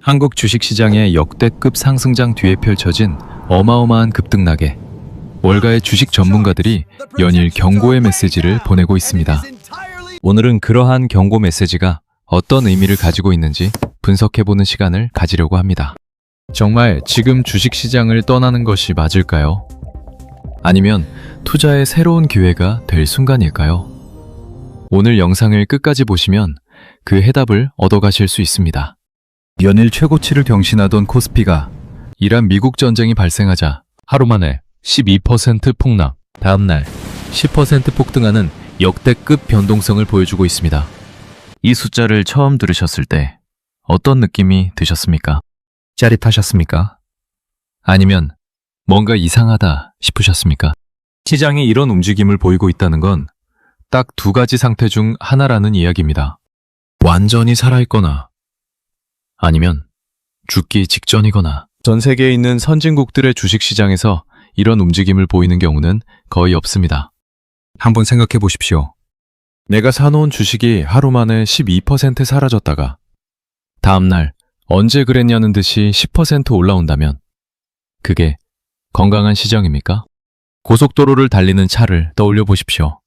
한국 주식시장의 역대급 상승장 뒤에 펼쳐진 어마어마한 급등락에 월가의 주식 전문가들이 연일 경고의 메시지를 보내고 있습니다. 오늘은 그러한 경고 메시지가 어떤 의미를 가지고 있는지 분석해보는 시간을 가지려고 합니다. 정말 지금 주식시장을 떠나는 것이 맞을까요? 아니면 투자의 새로운 기회가 될 순간일까요? 오늘 영상을 끝까지 보시면 그 해답을 얻어가실 수 있습니다. 연일 최고치를 경신하던 코스피가 이란 미국 전쟁이 발생하자 하루 만에 12% 폭락, 다음날 10% 폭등하는 역대급 변동성을 보여주고 있습니다. 이 숫자를 처음 들으셨을 때 어떤 느낌이 드셨습니까? 짜릿하셨습니까? 아니면 뭔가 이상하다 싶으셨습니까? 시장이 이런 움직임을 보이고 있다는 건 딱 두 가지 상태 중 하나라는 이야기입니다. 완전히 살아있거나 아니면 죽기 직전이거나. 전 세계에 있는 선진국들의 주식시장에서 이런 움직임을 보이는 경우는 거의 없습니다. 한번 생각해 보십시오. 내가 사놓은 주식이 하루 만에 12% 사라졌다가 다음날 언제 그랬냐는 듯이 10% 올라온다면 그게 건강한 시장입니까? 고속도로를 달리는 차를 떠올려 보십시오.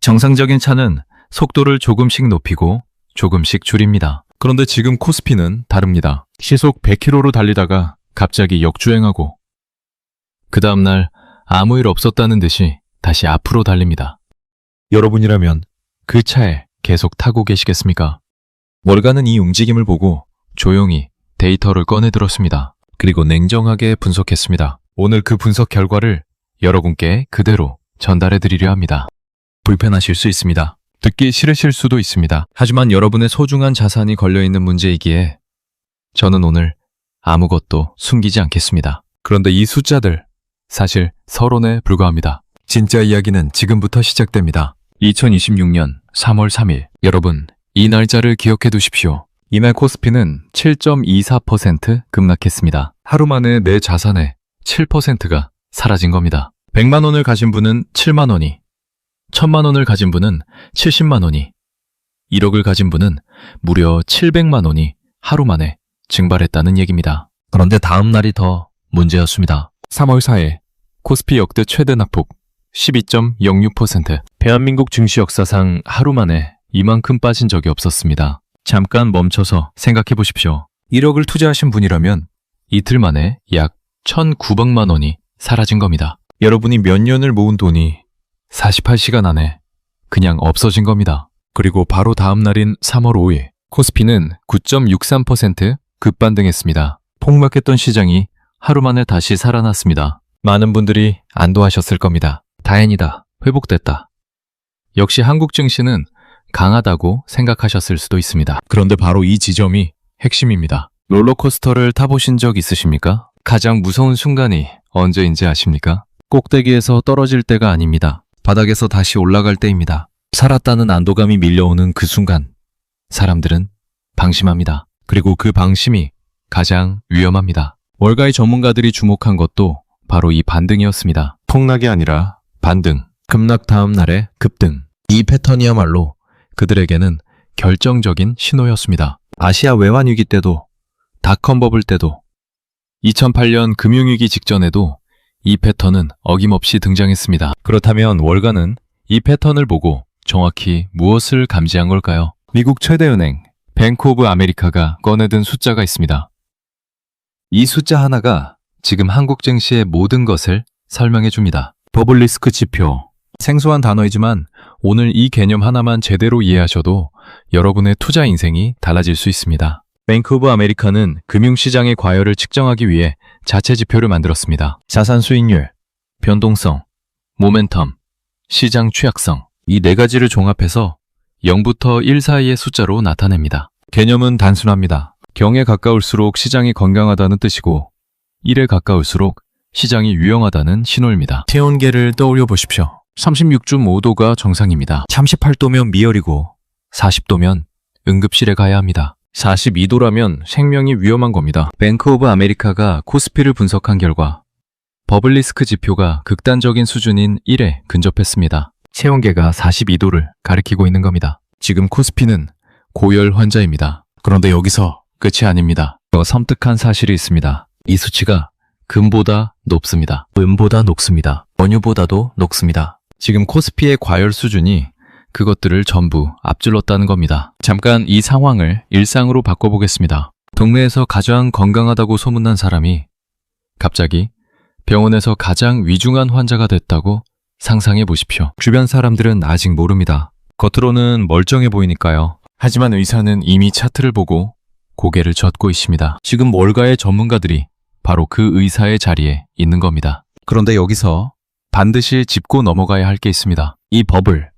정상적인 차는 속도를 조금씩 높이고 조금씩 줄입니다. 그런데 지금 코스피는 다릅니다. 시속 100km로 달리다가 갑자기 역주행하고 그 다음날 아무 일 없었다는 듯이 다시 앞으로 달립니다. 여러분이라면 그 차에 계속 타고 계시겠습니까? 월가는 이 움직임을 보고 조용히 데이터를 꺼내 들었습니다. 그리고 냉정하게 분석했습니다. 오늘 그 분석 결과를 여러분께 그대로 전달해 드리려 합니다. 불편하실 수 있습니다. 듣기 싫으실 수도 있습니다. 하지만 여러분의 소중한 자산이 걸려있는 문제이기에 저는 오늘 아무것도 숨기지 않겠습니다. 그런데 이 숫자들 사실 서론에 불과합니다. 진짜 이야기는 지금부터 시작됩니다. 2026년 3월 3일 여러분 이 날짜를 기억해 두십시오. 이날 코스피는 7.24% 급락했습니다. 하루 만에 내 자산의 7%가 사라진 겁니다. 100만 원을 가진 분은 7만 원이, 1000만 원을 가진 분은 70만 원이, 1억을 가진 분은 무려 700만 원이 하루 만에 증발했다는 얘기입니다. 그런데 다음 날이 더 문제였습니다. 3월 4일 코스피 역대 최대 낙폭 12.06%. 대한민국 증시 역사상 하루 만에 이만큼 빠진 적이 없었습니다. 잠깐 멈춰서 생각해 보십시오. 1억을 투자하신 분이라면 이틀 만에 약 1,900만 원이 사라진 겁니다. 여러분이 몇 년을 모은 돈이 48시간 안에 그냥 없어진 겁니다. 그리고 바로 다음 날인 3월 5일 코스피는 9.63% 급반등했습니다. 폭락했던 시장이 하루 만에 다시 살아났습니다. 많은 분들이 안도하셨을 겁니다. 다행이다. 회복됐다. 역시 한국 증시는 강하다고 생각하셨을 수도 있습니다. 그런데 바로 이 지점이 핵심입니다. 롤러코스터를 타보신 적 있으십니까? 가장 무서운 순간이 언제인지 아십니까? 꼭대기에서 떨어질 때가 아닙니다. 바닥에서 다시 올라갈 때입니다. 살았다는 안도감이 밀려오는 그 순간 사람들은 방심합니다. 그리고 그 방심이 가장 위험합니다. 월가의 전문가들이 주목한 것도 바로 이 반등이었습니다. 폭락이 아니라 반등. 급락 다음 날의 급등. 이 패턴이야말로 그들에게는 결정적인 신호였습니다. 아시아 외환위기 때도, 닷컴 버블 때도, 2008년 금융위기 직전에도 이 패턴은 어김없이 등장했습니다. 그렇다면 월가는 이 패턴을 보고 정확히 무엇을 감지한 걸까요? 미국 최대은행 뱅크 오브 아메리카가 꺼내든 숫자가 있습니다. 이 숫자 하나가 지금 한국 증시의 모든 것을 설명해 줍니다. 버블 리스크 지표. 생소한 단어이지만 오늘 이 개념 하나만 제대로 이해하셔도 여러분의 투자 인생이 달라질 수 있습니다. 뱅크 오브 아메리카는 금융시장의 과열을 측정하기 위해 자체 지표를 만들었습니다. 자산 수익률, 변동성, 모멘텀, 시장 취약성. 이 네 가지를 종합해서 0부터 1 사이의 숫자로 나타냅니다. 개념은 단순합니다. 0에 가까울수록 시장이 건강하다는 뜻이고 1에 가까울수록 시장이 유용하다는 신호입니다. 체온계를 떠올려 보십시오. 36.5도가 정상입니다. 38도면 미열이고 40도면 응급실에 가야 합니다. 42도라면 생명이 위험한 겁니다. 뱅크 오브 아메리카가 코스피를 분석한 결과 버블 리스크 지표가 극단적인 수준인 1에 근접했습니다. 체온계가 42도를 가리키고 있는 겁니다. 지금 코스피는 고열 환자입니다. 그런데 여기서 끝이 아닙니다. 더 섬뜩한 사실이 있습니다. 이 수치가 금보다 높습니다. 은보다 녹습니다. 원유보다도 녹습니다. 지금 코스피의 과열 수준이 그것들을 전부 앞질렀다는 겁니다. 잠깐 이 상황을 일상으로 바꿔보겠습니다. 동네에서 가장 건강하다고 소문난 사람이 갑자기 병원에서 가장 위중한 환자가 됐다고 상상해 보십시오. 주변 사람들은 아직 모릅니다. 겉으로는 멀쩡해 보이니까요. 하지만 의사는 이미 차트를 보고 고개를 젓고 있습니다. 지금 월가의 전문가들이 바로 그 의사의 자리에 있는 겁니다. 그런데 여기서 반드시 짚고 넘어가야 할 게 있습니다. 이 버블,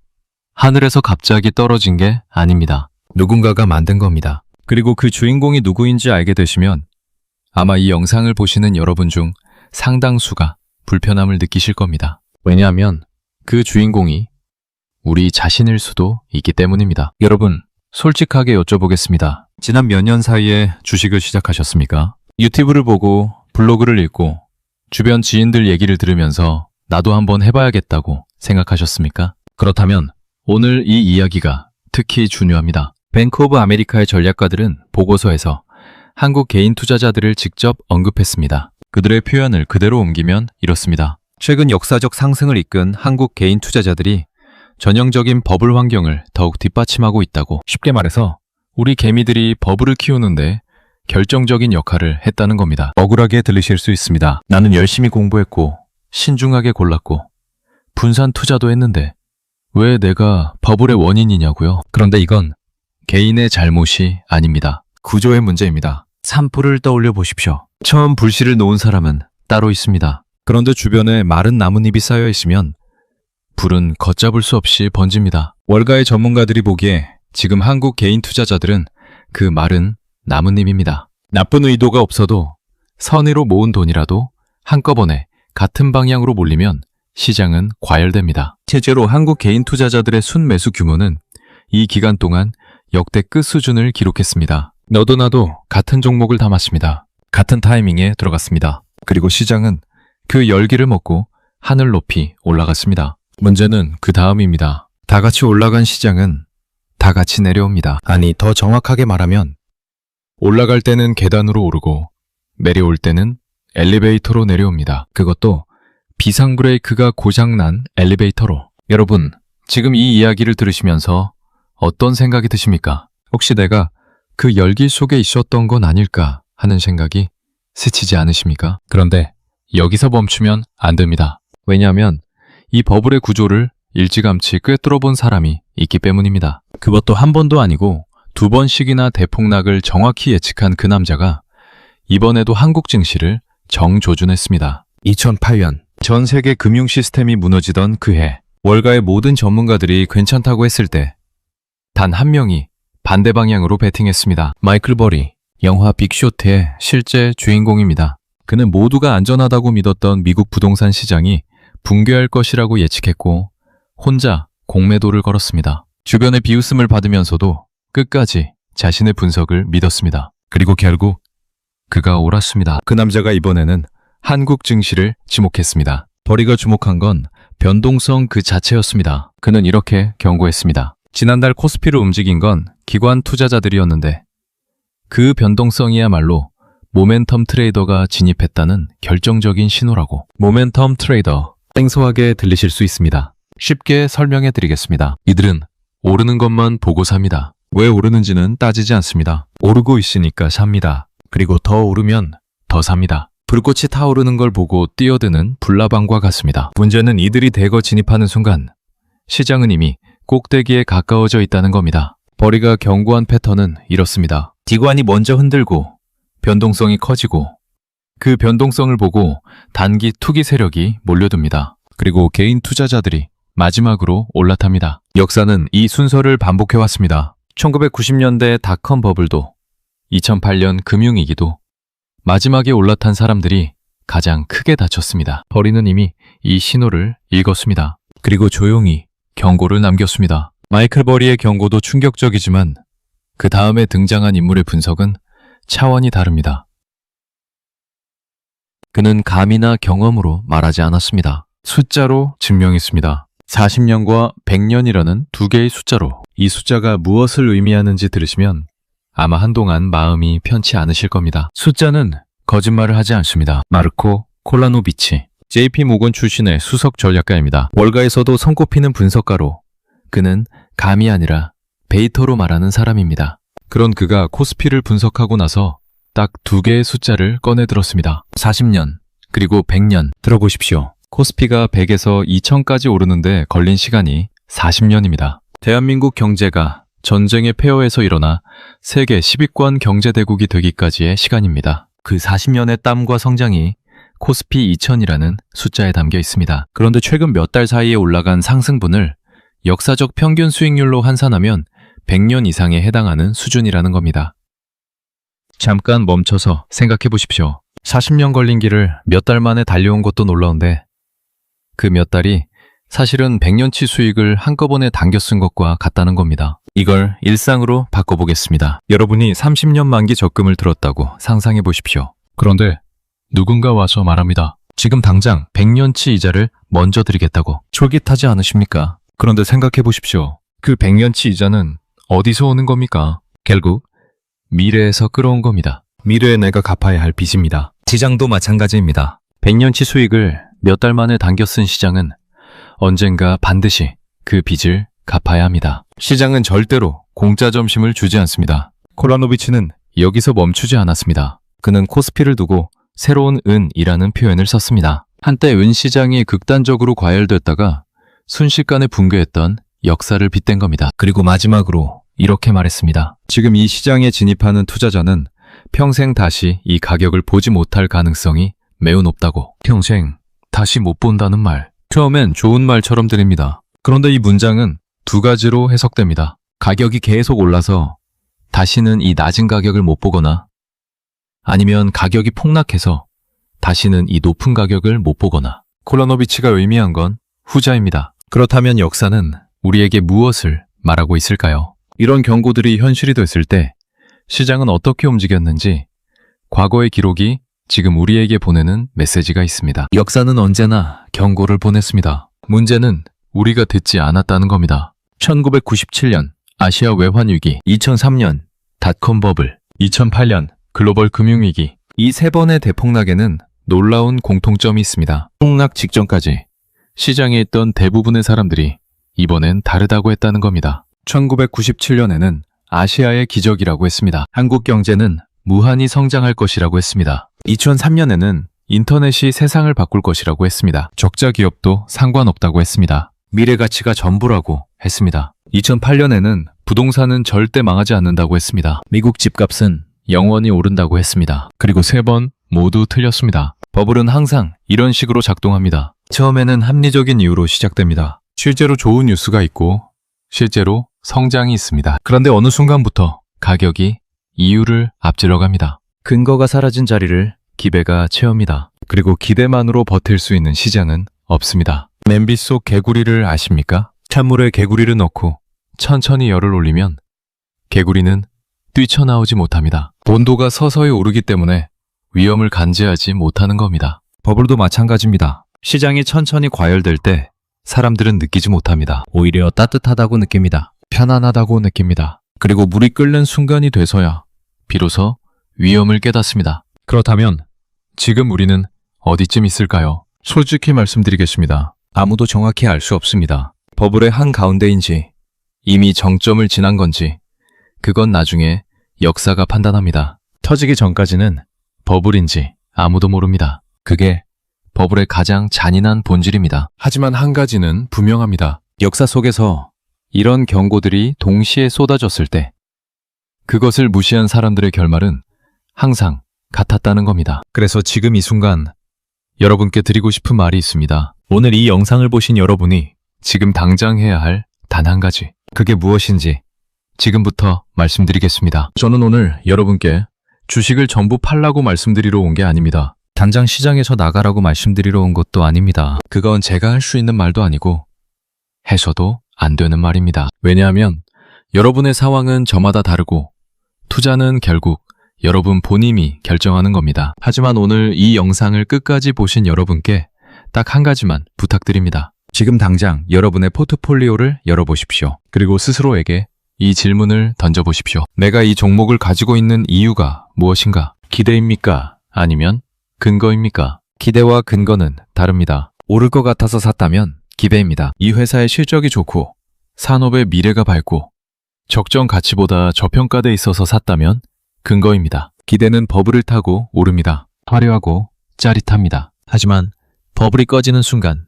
하늘에서 갑자기 떨어진 게 아닙니다. 누군가가 만든 겁니다. 그리고 그 주인공이 누구인지 알게 되시면 아마 이 영상을 보시는 여러분 중 상당수가 불편함을 느끼실 겁니다. 왜냐하면 그 주인공이 우리 자신일 수도 있기 때문입니다. 여러분, 솔직하게 여쭤보겠습니다. 지난 몇 년 사이에 주식을 시작하셨습니까? 유튜브를 보고 블로그를 읽고 주변 지인들 얘기를 들으면서 나도 한번 해봐야겠다고 생각하셨습니까? 그렇다면 오늘 이 이야기가 특히 중요합니다. 뱅크 오브 아메리카의 전략가들은 보고서에서 한국 개인 투자자들을 직접 언급했습니다. 그들의 표현을 그대로 옮기면 이렇습니다. 최근 역사적 상승을 이끈 한국 개인 투자자들이 전형적인 버블 환경을 더욱 뒷받침하고 있다고. 쉽게 말해서 우리 개미들이 버블을 키우는데 결정적인 역할을 했다는 겁니다. 억울하게 들리실 수 있습니다. 나는 열심히 공부했고 신중하게 골랐고 분산 투자도 했는데 왜 내가 버블의 원인이냐고요? 그런데 이건 개인의 잘못이 아닙니다. 구조의 문제입니다. 산불을 떠올려 보십시오. 처음 불씨를 놓은 사람은 따로 있습니다. 그런데 주변에 마른 나뭇잎이 쌓여 있으면 불은 걷잡을 수 없이 번집니다. 월가의 전문가들이 보기에 지금 한국 개인 투자자들은 그 마른 나뭇잎입니다. 나쁜 의도가 없어도 선의로 모은 돈이라도 한꺼번에 같은 방향으로 몰리면 시장은 과열됩니다. 실제로 한국 개인 투자자들의 순매수 규모는 이 기간 동안 역대급 수준을 기록했습니다. 너도 나도 같은 종목을 담았습니다. 같은 타이밍에 들어갔습니다. 그리고 시장은 그 열기를 먹고 하늘 높이 올라갔습니다. 문제는 그 다음입니다. 다 같이 올라간 시장은 다 같이 내려옵니다. 아니, 더 정확하게 말하면 올라갈 때는 계단으로 오르고 내려올 때는 엘리베이터로 내려옵니다. 그것도 비상 브레이크가 고장난 엘리베이터로. 여러분, 지금 이 이야기를 들으시면서 어떤 생각이 드십니까? 혹시 내가 그 열기 속에 있었던 건 아닐까 하는 생각이 스치지 않으십니까? 그런데 여기서 멈추면 안 됩니다. 왜냐하면 이 버블의 구조를 일찌감치 꿰뚫어 본 사람이 있기 때문입니다. 그것도 한 번도 아니고 두 번씩이나 대폭락을 정확히 예측한 그 남자가 이번에도 한국 증시를 정조준했습니다. 2008년 전 세계 금융 시스템이 무너지던 그 해, 월가의 모든 전문가들이 괜찮다고 했을 때 단 한 명이 반대 방향으로 베팅했습니다. 마이클 버리, 영화 빅쇼트의 실제 주인공입니다. 그는 모두가 안전하다고 믿었던 미국 부동산 시장이 붕괴할 것이라고 예측했고 혼자 공매도를 걸었습니다. 주변의 비웃음을 받으면서도 끝까지 자신의 분석을 믿었습니다. 그리고 결국 그가 옳았습니다. 그 남자가 이번에는 한국 증시를 지목했습니다. 버리가 주목한 건 변동성 그 자체였습니다. 그는 이렇게 경고했습니다. 지난달 코스피를 움직인 건 기관 투자자들이었는데 그 변동성이야말로 모멘텀 트레이더가 진입했다는 결정적인 신호라고. 모멘텀 트레이더, 생소하게 들리실 수 있습니다. 쉽게 설명해 드리겠습니다. 이들은 오르는 것만 보고 삽니다. 왜 오르는지는 따지지 않습니다. 오르고 있으니까 삽니다. 그리고 더 오르면 더 삽니다. 불꽃이 타오르는 걸 보고 뛰어드는 불나방과 같습니다. 문제는 이들이 대거 진입하는 순간 시장은 이미 꼭대기에 가까워져 있다는 겁니다. 버리가 경고한 패턴은 이렇습니다. 기관이 먼저 흔들고 변동성이 커지고 그 변동성을 보고 단기 투기 세력이 몰려듭니다. 그리고 개인 투자자들이 마지막으로 올라탑니다. 역사는 이 순서를 반복해왔습니다. 1990년대 닷컴 버블도 2008년 금융위기도 마지막에 올라탄 사람들이 가장 크게 다쳤습니다. 버리는 이미 이 신호를 읽었습니다. 그리고 조용히 경고를 남겼습니다. 마이클 버리의 경고도 충격적이지만 그 다음에 등장한 인물의 분석은 차원이 다릅니다. 그는 감이나 경험으로 말하지 않았습니다. 숫자로 증명했습니다. 40년과 100년이라는 두 개의 숫자로. 이 숫자가 무엇을 의미하는지 들으시면 아마 한동안 마음이 편치 않으실 겁니다. 숫자는 거짓말을 하지 않습니다. 마르코 콜라노비치, JP 모건 출신의 수석 전략가입니다. 월가에서도 손꼽히는 분석가로 그는 감이 아니라 데이터로 말하는 사람입니다. 그런 그가 코스피를 분석하고 나서 딱 두 개의 숫자를 꺼내 들었습니다. 40년 그리고 100년 들어보십시오. 코스피가 100에서 2000까지 오르는데 걸린 시간이 40년입니다. 대한민국 경제가 전쟁의 폐허에서 일어나 세계 10위권 경제대국이 되기까지의 시간입니다. 그 40년의 땀과 성장이 코스피 2000이라는 숫자에 담겨 있습니다. 그런데 최근 몇 달 사이에 올라간 상승분을 역사적 평균 수익률로 환산하면 100년 이상에 해당하는 수준이라는 겁니다. 잠깐 멈춰서 생각해 보십시오. 40년 걸린 길을 몇 달 만에 달려온 것도 놀라운데 그 몇 달이 사실은 100년치 수익을 한꺼번에 당겨 쓴 것과 같다는 겁니다. 이걸 일상으로 바꿔보겠습니다. 여러분이 30년 만기 적금을 들었다고 상상해 보십시오. 그런데 누군가 와서 말합니다. 지금 당장 100년치 이자를 먼저 드리겠다고. 쫄깃하지 않으십니까? 그런데 생각해 보십시오. 그 100년치 이자는 어디서 오는 겁니까? 결국 미래에서 끌어온 겁니다. 미래에 내가 갚아야 할 빚입니다. 시장도 마찬가지입니다. 100년치 수익을 몇 달 만에 당겨 쓴 시장은 언젠가 반드시 그 빚을 갚아야 합니다. 시장은 절대로 공짜 점심을 주지 않습니다. 콜라노비치는 여기서 멈추지 않았습니다. 그는 코스피를 두고 새로운 은이라는 표현을 썼습니다. 한때 은 시장이 극단적으로 과열됐다가 순식간에 붕괴했던 역사를 빗댄 겁니다. 그리고 마지막으로 이렇게 말했습니다. 지금 이 시장에 진입하는 투자자는 평생 다시 이 가격을 보지 못할 가능성이 매우 높다고. 평생 다시 못 본다는 말. 처음엔 좋은 말처럼 들립니다. 그런데 이 문장은 두 가지로 해석됩니다. 가격이 계속 올라서 다시는 이 낮은 가격을 못 보거나 아니면 가격이 폭락해서 다시는 이 높은 가격을 못 보거나. 콜라노비치가 의미한 건 후자입니다. 그렇다면 역사는 우리에게 무엇을 말하고 있을까요? 이런 경고들이 현실이 됐을 때 시장은 어떻게 움직였는지 과거의 기록이 지금 우리에게 보내는 메시지가 있습니다. 역사는 언제나 경고를 보냈습니다. 문제는 우리가 듣지 않았다는 겁니다. 1997년 아시아 외환위기, 2003년 닷컴 버블, 2008년 글로벌 금융위기. 이 세 번의 대폭락에는 놀라운 공통점이 있습니다. 폭락 직전까지 시장에 있던 대부분의 사람들이 이번엔 다르다고 했다는 겁니다. 1997년에는 아시아의 기적이라고 했습니다. 한국 경제는 무한히 성장할 것이라고 했습니다. 2003년에는 인터넷이 세상을 바꿀 것이라고 했습니다. 적자 기업도 상관없다고 했습니다. 미래 가치가 전부라고 했습니다. 2008년에는 부동산은 절대 망하지 않는다고 했습니다. 미국 집값은 영원히 오른다고 했습니다. 그리고 세 번 모두 틀렸습니다. 버블은 항상 이런 식으로 작동합니다. 처음에는 합리적인 이유로 시작됩니다. 실제로 좋은 뉴스가 있고 실제로 성장이 있습니다. 그런데 어느 순간부터 가격이 이유를 앞질러 갑니다. 근거가 사라진 자리를 기대가 채웁니다. 그리고 기대만으로 버틸 수 있는 시장은 없습니다. 냄비 속 개구리를 아십니까? 찬물에 개구리를 넣고 천천히 열을 올리면 개구리는 뛰쳐나오지 못합니다. 온도가 서서히 오르기 때문에 위험을 감지하지 못하는 겁니다. 버블도 마찬가지입니다. 시장이 천천히 과열될 때 사람들은 느끼지 못합니다. 오히려 따뜻하다고 느낍니다. 편안하다고 느낍니다. 그리고 물이 끓는 순간이 돼서야 비로소 위험을 깨닫습니다. 그렇다면 지금 우리는 어디쯤 있을까요? 솔직히 말씀드리겠습니다. 아무도 정확히 알 수 없습니다. 버블의 한가운데인지 이미 정점을 지난 건지 그건 나중에 역사가 판단합니다. 터지기 전까지는 버블인지 아무도 모릅니다. 그게 버블의 가장 잔인한 본질입니다. 하지만 한 가지는 분명합니다. 역사 속에서 이런 경고들이 동시에 쏟아졌을 때 그것을 무시한 사람들의 결말은 항상 같았다는 겁니다. 그래서 지금 이 순간 여러분께 드리고 싶은 말이 있습니다. 오늘 이 영상을 보신 여러분이 지금 당장 해야 할 단 한 가지, 그게 무엇인지 지금부터 말씀드리겠습니다. 저는 오늘 여러분께 주식을 전부 팔라고 말씀드리러 온 게 아닙니다. 당장 시장에서 나가라고 말씀드리러 온 것도 아닙니다. 그건 제가 할 수 있는 말도 아니고 해서도 안 되는 말입니다. 왜냐하면 여러분의 상황은 저마다 다르고 투자는 결국 여러분 본인이 결정하는 겁니다. 하지만 오늘 이 영상을 끝까지 보신 여러분께 딱 한 가지만 부탁드립니다. 지금 당장 여러분의 포트폴리오를 열어보십시오. 그리고 스스로에게 이 질문을 던져보십시오. 내가 이 종목을 가지고 있는 이유가 무엇인가? 기대입니까? 아니면 근거입니까? 기대와 근거는 다릅니다. 오를 것 같아서 샀다면 기대입니다. 이 회사의 실적이 좋고 산업의 미래가 밝고 적정 가치보다 저평가돼 있어서 샀다면 근거입니다. 기대는 버블을 타고 오릅니다. 화려하고 짜릿합니다. 하지만 버블이 꺼지는 순간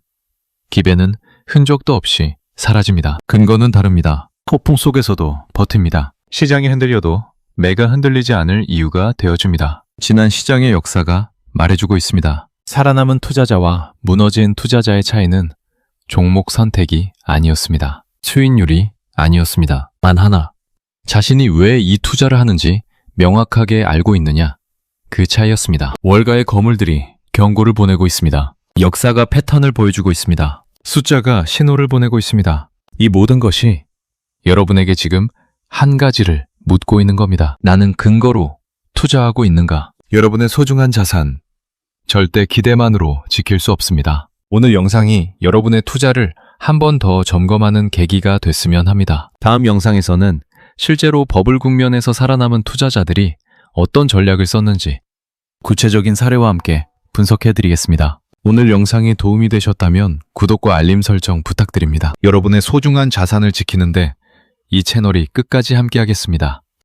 기대는 흔적도 없이 사라집니다. 근거는 다릅니다. 폭풍 속에서도 버팁니다. 시장이 흔들려도 매가 흔들리지 않을 이유가 되어줍니다. 지난 시장의 역사가 말해주고 있습니다. 살아남은 투자자와 무너진 투자자의 차이는 종목 선택이 아니었습니다. 수익률이 아니었습니다. 만 하나, 자신이 왜 이 투자를 하는지 명확하게 알고 있느냐, 그 차이였습니다. 월가의 거물들이 경고를 보내고 있습니다. 역사가 패턴을 보여주고 있습니다. 숫자가 신호를 보내고 있습니다. 이 모든 것이 여러분에게 지금 한 가지를 묻고 있는 겁니다. 나는 근거로 투자하고 있는가? 여러분의 소중한 자산, 절대 기대만으로 지킬 수 없습니다. 오늘 영상이 여러분의 투자를 한 번 더 점검하는 계기가 됐으면 합니다. 다음 영상에서는 실제로 버블 국면에서 살아남은 투자자들이 어떤 전략을 썼는지 구체적인 사례와 함께 분석해 드리겠습니다. 오늘 영상이 도움이 되셨다면 구독과 알림 설정 부탁드립니다. 여러분의 소중한 자산을 지키는데 이 채널이 끝까지 함께 하겠습니다.